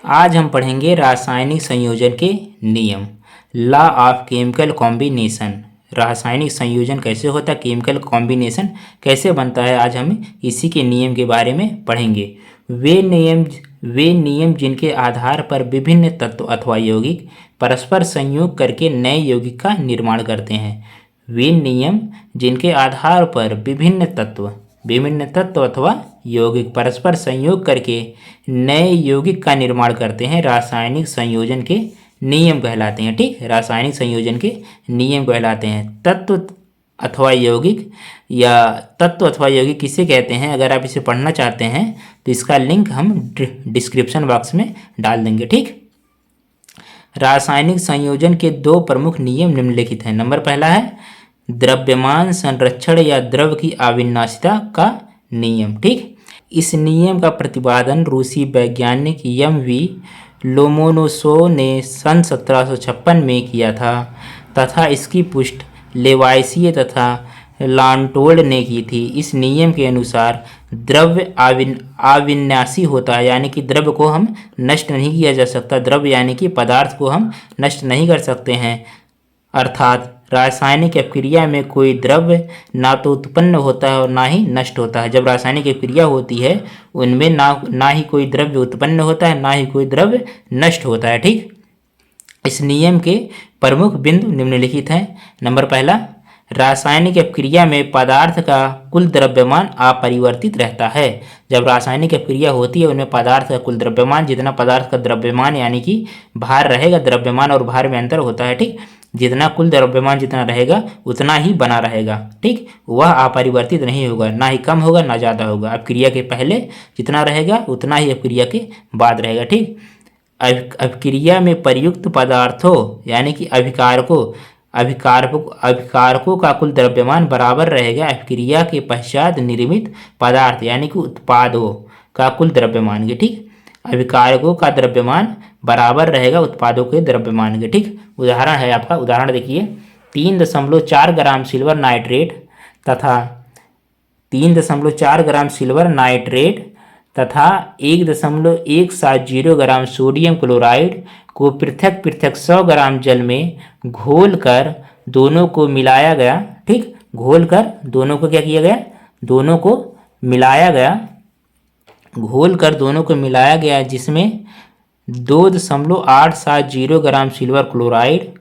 आज हम पढ़ेंगे रासायनिक संयोजन के नियम। Law of chemical combination. रासायनिक संयोजन कैसे होता है, केमिकल कॉम्बिनेशन कैसे बनता है, आज हम इसी के नियम के बारे में पढ़ेंगे। वे नियम जिनके आधार पर विभिन्न तत्व अथवा यौगिक परस्पर संयोग करके नए यौगिक का निर्माण करते हैं। वे नियम जिनके आधार पर विभिन्न तत्व अथवा यौगिक परस्पर संयोग करके नए यौगिक का निर्माण करते हैं, रासायनिक संयोजन के नियम कहलाते हैं। ठीक, रासायनिक संयोजन के नियम कहलाते हैं। तत्व अथवा यौगिक किसे कहते हैं, अगर आप इसे पढ़ना चाहते हैं तो इसका लिंक हम डिस्क्रिप्शन बॉक्स में डाल देंगे। ठीक, रासायनिक संयोजन के दो प्रमुख नियम निम्नलिखित हैं। नंबर पहला है द्रव्यमान संरक्षण या द्रव की अविनाशिता का नियम। ठीक, इस नियम का प्रतिपादन रूसी वैज्ञानिक एम.वी. लोमोनोसोव ने सन 1756 में किया था तथा इसकी पुष्टि लेवाइसिए तथा लांटोल्ड ने की थी। इस नियम के अनुसार द्रव्य अविनाशी होता है, यानी कि द्रव्य को हम नष्ट नहीं किया जा सकता, द्रव्य यानी कि पदार्थ को हम नष्ट नहीं कर सकते हैं। अर्थात रासायनिक अपक्रिया में कोई द्रव्य ना तो उत्पन्न होता है और ना ही नष्ट होता है। जब रासायनिक अपक्रिया होती है उनमें ना ही कोई द्रव्य उत्पन्न होता है, ना ही कोई द्रव्य नष्ट होता है। ठीक, इस नियम के प्रमुख बिंदु निम्नलिखित हैं। नंबर पहला, रासायनिक अपक्रिया में पदार्थ का कुल द्रव्यमान अपरिवर्तित रहता है। जब रासायनिक अपक्रिया होती है उनमें पदार्थ का कुल द्रव्यमान, जितना पदार्थ का द्रव्यमान यानी कि भार रहेगा, द्रव्यमान और भार में अंतर होता है। ठीक, जितना कुल द्रव्यमान जितना रहेगा उतना ही बना रहेगा। ठीक, वह अपरिवर्तित नहीं होगा, ना ही कम होगा ना ज़्यादा होगा। अपक्रिया के पहले जितना रहेगा उतना ही अपक्रिया के बाद रहेगा। ठीक, अपक्रिया में प्रयुक्त पदार्थों यानी कि अभिकारकों का कुल द्रव्यमान बराबर रहेगा अपक्रिया के पश्चात निर्मित पदार्थ यानी कि उत्पादों का कुल द्रव्यमान के। ठीक, अभिकारकों का द्रव्यमान बराबर रहेगा उत्पादों के द्रव्यमान के। ठीक, उदाहरण है आपका, उदाहरण देखिए, 3.4 ग्राम सिल्वर नाइट्रेट तथा 3.4 ग्राम सिल्वर नाइट्रेट तथा 1.170 ग्राम सोडियम क्लोराइड को पृथक पृथक 100 ग्राम जल में घोलकर दोनों को मिलाया गया। ठीक, घोलकर दोनों को क्या किया गया, दोनों को मिलाया गया, घोलकर दोनों को मिलाया गया, जिसमें 2.870 ग्राम सिल्वर क्लोराइड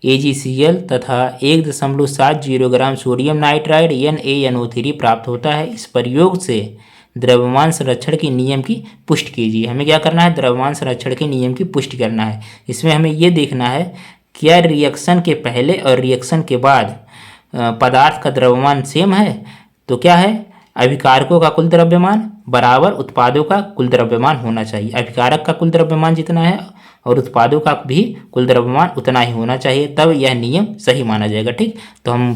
AgCl तथा 1.70 ग्राम सोडियम नाइट्राइड NaNO3 प्राप्त होता है। इस प्रयोग से द्रव्यमान संरक्षण के नियम की पुष्टि कीजिए। हमें क्या करना है, द्रव्यमान संरक्षण के नियम की पुष्टि करना है। इसमें हमें ये देखना है क्या रिएक्शन के पहले और रिएक्शन के बाद पदार्थ का द्रव्यमान सेम है, तो क्या है, अभिकारकों का कुल द्रव्यमान बराबर उत्पादों का कुल द्रव्यमान होना चाहिए। अभिकारक का कुल द्रव्यमान जितना है और उत्पादों का भी कुल द्रव्यमान उतना ही होना चाहिए, तब यह नियम सही माना जाएगा। ठीक, तो हम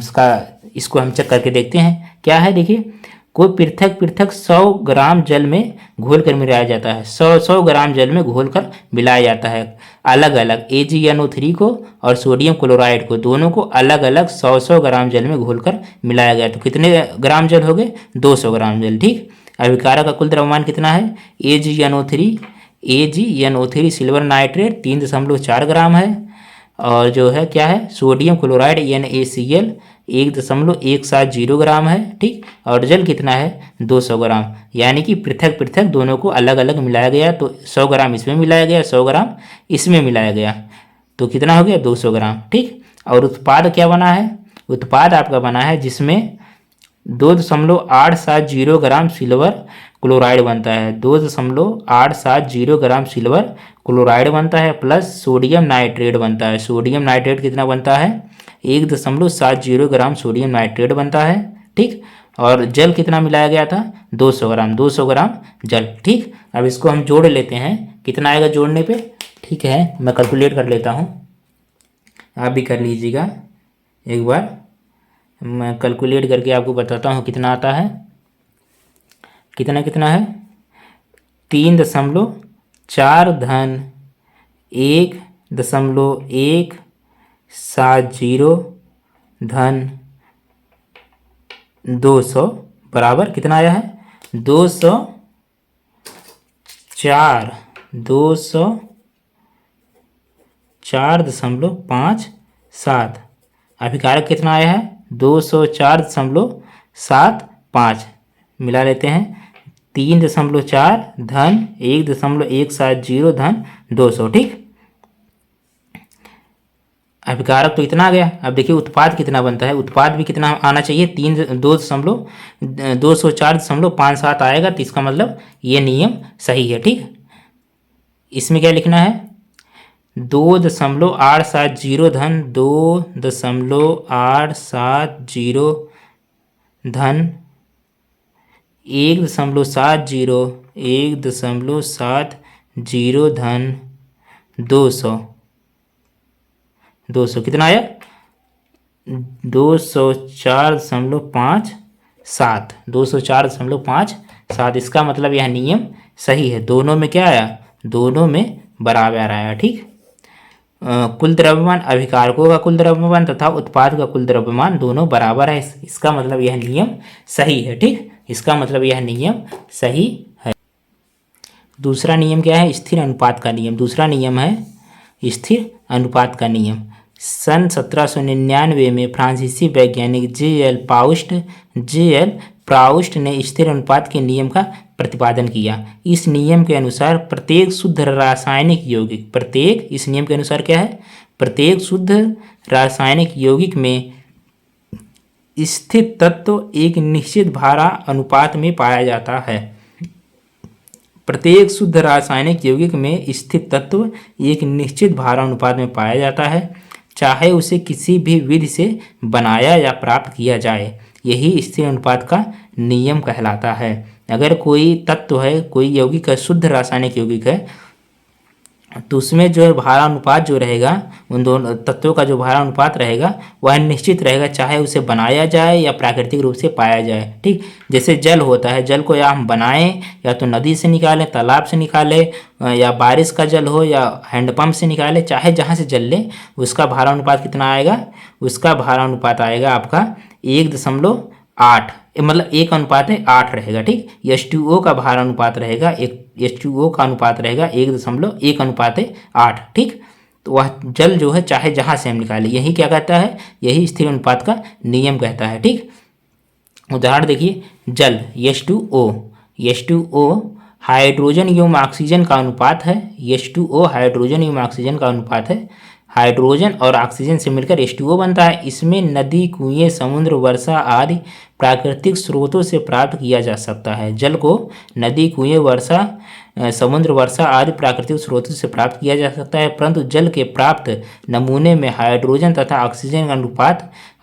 इसको हम चेक करके देखते हैं क्या है। देखिए, को पृथक पृथक 100 ग्राम जल में घोलकर मिलाया जाता है। 100 ग्राम जल में घोलकर मिलाया जाता है अलग अलग AgNO3 को और सोडियम क्लोराइड को, दोनों को अलग अलग 100 ग्राम जल में घोलकर मिलाया गया। तो कितने ग्राम जल हो गए, 200 ग्राम जल। ठीक, अभिकारक का कुल द्रव्यमान कितना है, AgNO3 सिल्वर नाइट्रेट 3.4 ग्राम है, और जो है क्या है, सोडियम क्लोराइड NaCl 1.170 ग्राम है। ठीक, और जल कितना है, 200 ग्राम, यानी कि पृथक पृथक दोनों को अलग अलग मिलाया गया। तो 100 ग्राम इसमें मिलाया गया, 100 ग्राम इसमें मिलाया गया, तो कितना हो गया, 200 ग्राम। ठीक, और उत्पाद क्या बना है, उत्पाद आपका बना है जिसमें 2.870 ग्राम सिल्वर क्लोराइड बनता है, 2.870 ग्राम सिल्वर क्लोराइड बनता है, प्लस सोडियम नाइट्रेट बनता है। सोडियम नाइट्रेट कितना बनता है, 1.70 ग्राम सोडियम नाइट्रेट बनता है। ठीक, और जल कितना मिलाया गया था, 200 ग्राम, 200 ग्राम जल। ठीक, अब इसको हम जोड़ लेते हैं, कितना आएगा जोड़ने पे। ठीक है, मैं कैलकुलेट कर लेता हूँ, आप भी कर लीजिएगा एक बार, मैं कैलकुलेट करके आपको बताता हूँ कितना आता है। कितना है, 3.4 धन 1.170 धन 200 बराबर कितना आया है, 204 204.57। अभिकारक कितना आया है? 204.75। मिला लेते हैं। 3.4 धन 1.170 धन 200। ठीक, अभिकारक तो इतना आ गया। अब देखिए उत्पाद कितना बनता है। उत्पाद भी कितना आना चाहिए? 204.57 आएगा, तो इसका मतलब ये नियम सही है। ठीक, इसमें क्या लिखना है? 2.870 धन 2.870 धन 1.70 धन 200। 200 कितना आया? 204.57। 204.57। इसका मतलब यह नियम सही है। दोनों में क्या आया? दोनों में बराबर आया। ठीक, कुल द्रव्यमान, अभिकारकों का कुल द्रव्यमान तथा उत्पाद का कुल द्रव्यमान दोनों बराबर है। इसका मतलब यह नियम सही है। ठीक, इसका मतलब यह नियम सही है। दूसरा नियम क्या है? स्थिर अनुपात का नियम। दूसरा नियम है स्थिर अनुपात का नियम। सन 1799 में फ्रांसीसी वैज्ञानिक जे.एल. प्राउस्ट ने स्थिर अनुपात के नियम का प्रतिपादन किया। इस नियम के अनुसार प्रत्येक शुद्ध रासायनिक यौगिक, इस नियम के अनुसार क्या है? प्रत्येक शुद्ध रासायनिक यौगिक में स्थित तत्व एक निश्चित भारा अनुपात में पाया जाता है। प्रत्येक शुद्ध रासायनिक यौगिक में स्थित तत्व एक निश्चित भारा अनुपात में पाया जाता है, चाहे उसे किसी भी विधि से बनाया या प्राप्त किया जाए। यही स्थिर अनुपात का नियम कहलाता है। अगर कोई तत्व है, कोई यौगिक है, शुद्ध रासायनिक यौगिक है, तो उसमें जो है भारा अनुपात जो रहेगा, उन दोनों तत्वों का जो भारा अनुपात रहेगा वह निश्चित रहेगा, चाहे उसे बनाया जाए या प्राकृतिक रूप से पाया जाए। ठीक, जैसे जल होता है, जल को या हम बनाएं या तो नदी से निकालें, तालाब से निकालें, या बारिश का जल हो या हैंडपम्प से निकालें, चाहे जहाँ से जल लें, उसका भारा अनुपात कितना आएगा? उसका भारा अनुपात आएगा आपका 1.8, मतलब 1:8 रहेगा। ठीक, H2O का भार अनुपात रहेगा, H2O का अनुपात रहेगा 1.1:8। ठीक, तो वह जल जो है चाहे जहाँ से हम निकालें, यही क्या कहता है? यही स्थिर अनुपात का नियम कहता है। ठीक, उदाहरण देखिए, जल H2O हाइड्रोजन एवं ऑक्सीजन का अनुपात है। H2O हाइड्रोजन एवं ऑक्सीजन का अनुपात है। हाइड्रोजन और ऑक्सीजन से मिलकर H2O बनता है। इसमें नदी, कुएं, समुद्र, वर्षा आदि प्राकृतिक स्रोतों से प्राप्त किया जा सकता है। जल को नदी, कुएं, वर्षा, समुद्र, वर्षा आदि प्राकृतिक स्रोतों से प्राप्त किया जा सकता है, परंतु जल के प्राप्त नमूने में हाइड्रोजन तथा ऑक्सीजन का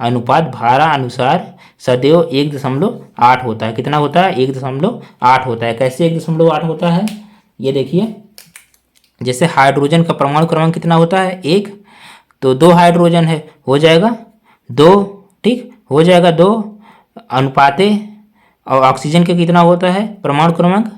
अनुपात भारा अनुसार सदैव 1.8 होता है। कितना होता है? 1.8 होता है। कैसे 1.8 होता है? ये देखिए, जैसे हाइड्रोजन का परमाणु क्रमांक कितना होता है? 1, तो 2 हाइड्रोजन है, हो जाएगा 2। ठीक, हो जाएगा 2 अनुपाते, और ऑक्सीजन का कितना होता है परमाणु क्रमांक?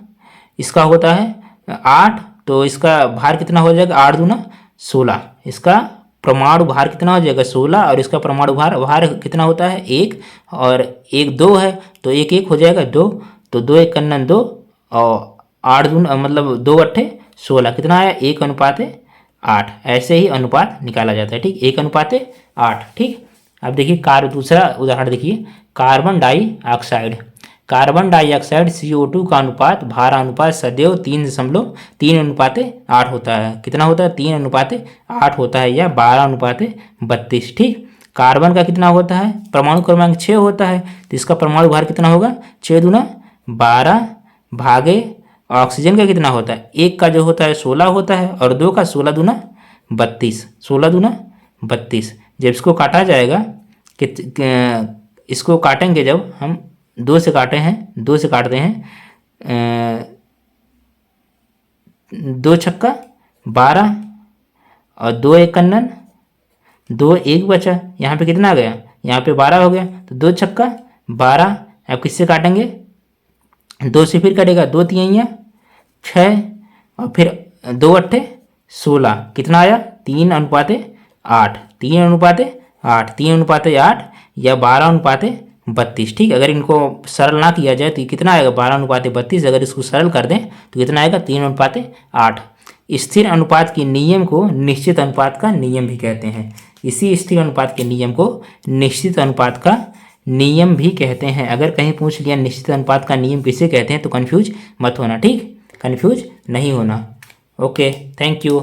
इसका होता है 8, तो इसका भार कितना हो जाएगा? 8 दूना 16। इसका परमाणु भार कितना हो जाएगा? 16, और इसका परमाणु भार कितना होता है? 1, और 1 2 है, तो 1 1 हो जाएगा 2, तो 2 1 कन्नन 2, और 8 दूना मतलब 2 8 16। कितना आया? 1:8। ऐसे ही अनुपात निकाला जाता है। ठीक, 1:8। ठीक, अब देखिए दूसरा उदाहरण देखिए, carbon dioxide. Carbon dioxide CO2 का अनुपात, भारा अनुपात सदैव 3:8 होता है। कितना होता है? 3:8 होता है, या 12:32। ठीक, कार्बन का कितना होता है? परमाणु क्रमांक 6 होता है, तो इसका परमाणु भार कितना होगा? 6 दूना 12 भागे ऑक्सीजन का कितना होता है? 1 का जो होता है 16 होता है, और 2 का 16 दूना 32। 16 दूना 32। जब इसको काटा जाएगा, इसको काटेंगे जब हम 2 से काटते हैं, 2 छक्का 12, और 2 1 कन्नन 2 1 बचा। यहाँ पे कितना आ गया? यहाँ पे 12 हो गया, तो 2 छक्का 12। अब किससे काटेंगे? 2 से फिर कटेगा, 2 तिहाइयाँ 6, और फिर 2 8 16। कितना आया? 3:8। 3:8 या 12:32। ठीक, अगर इनको सरल ना किया जाए तो कितना आएगा? 12:32। अगर इसको सरल कर दें तो कितना आएगा? 3:8। स्थिर अनुपात के नियम को निश्चित अनुपात का नियम भी कहते हैं। इसी स्थिर अनुपात के नियम को निश्चित अनुपात का नियम भी कहते हैं। अगर कहीं पूछ लिया निश्चित अनुपात का नियम किसे कहते हैं तो कंफ्यूज मत होना, ठीक, कंफ्यूज नहीं होना। Okay, thank you.